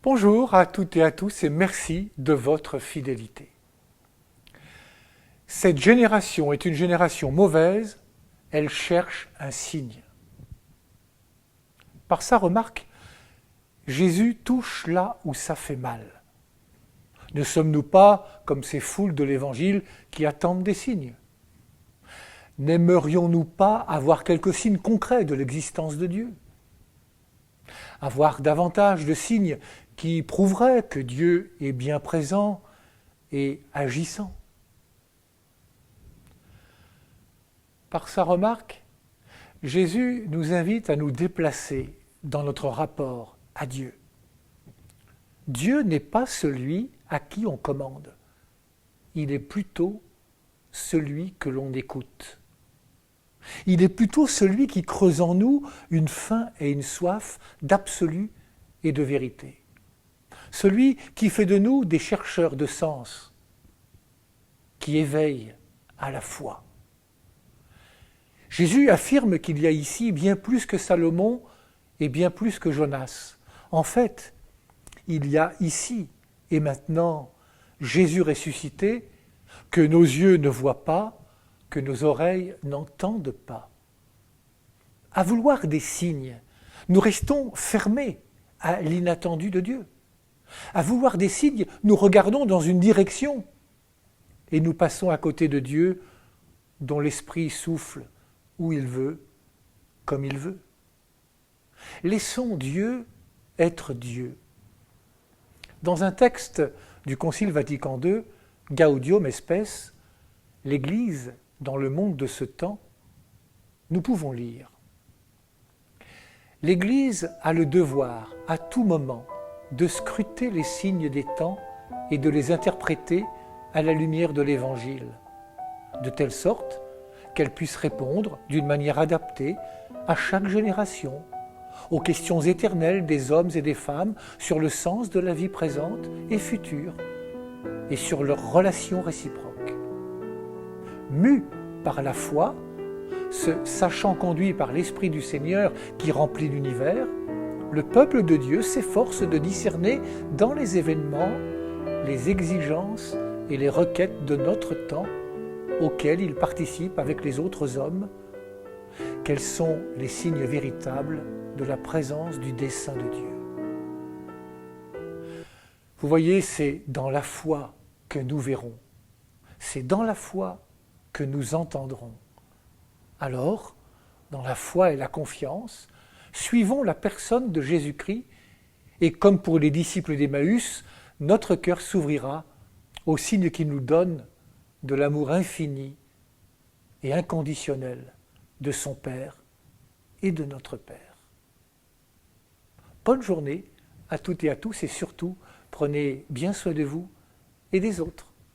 Bonjour à toutes et à tous et merci de votre fidélité. Cette génération est une génération mauvaise, elle cherche un signe. Par sa remarque, Jésus touche là où ça fait mal. Ne sommes-nous pas comme ces foules de l'Évangile qui attendent des signes? N'aimerions-nous pas avoir quelques signes concrets de l'existence de Dieu? Avoir davantage de signes qui prouveraient que Dieu est bien présent et agissant? Par sa remarque, Jésus nous invite à nous déplacer dans notre rapport à Dieu. Dieu n'est pas celui à qui on commande, il est plutôt celui que l'on écoute. Il est plutôt celui qui creuse en nous une faim et une soif d'absolu et de vérité. Celui qui fait de nous des chercheurs de sens, qui éveille à la foi. Jésus affirme qu'il y a ici bien plus que Salomon et bien plus que Jonas. En fait, il y a ici et maintenant Jésus ressuscité que nos yeux ne voient pas, que nos oreilles n'entendent pas. À vouloir des signes, nous restons fermés à l'inattendu de Dieu. À vouloir des signes, nous regardons dans une direction et nous passons à côté de Dieu dont l'Esprit souffle où il veut, comme il veut. Laissons Dieu être Dieu. Dans un texte du Concile Vatican II, Gaudium et Spes, l'Église dans le monde de ce temps, nous pouvons lire. L'Église a le devoir, à tout moment, de scruter les signes des temps et de les interpréter à la lumière de l'Évangile, de telle sorte qu'elle puisse répondre d'une manière adaptée à chaque génération, aux questions éternelles des hommes et des femmes sur le sens de la vie présente et future et sur leurs relations réciproques. Mu par la foi, se sachant conduit par l'Esprit du Seigneur qui remplit l'univers, le peuple de Dieu s'efforce de discerner dans les événements les exigences et les requêtes de notre temps auxquelles il participe avec les autres hommes, quels sont les signes véritables de la présence du dessein de Dieu. Vous voyez, c'est dans la foi que nous verrons, c'est dans la foi que nous entendrons. Alors, dans la foi et la confiance, suivons la personne de Jésus-Christ et comme pour les disciples d'Emmaüs, notre cœur s'ouvrira aux signes qu'il nous donne de l'amour infini et inconditionnel de son Père et de notre Père. Bonne journée à toutes et à tous et surtout, prenez bien soin de vous et des autres.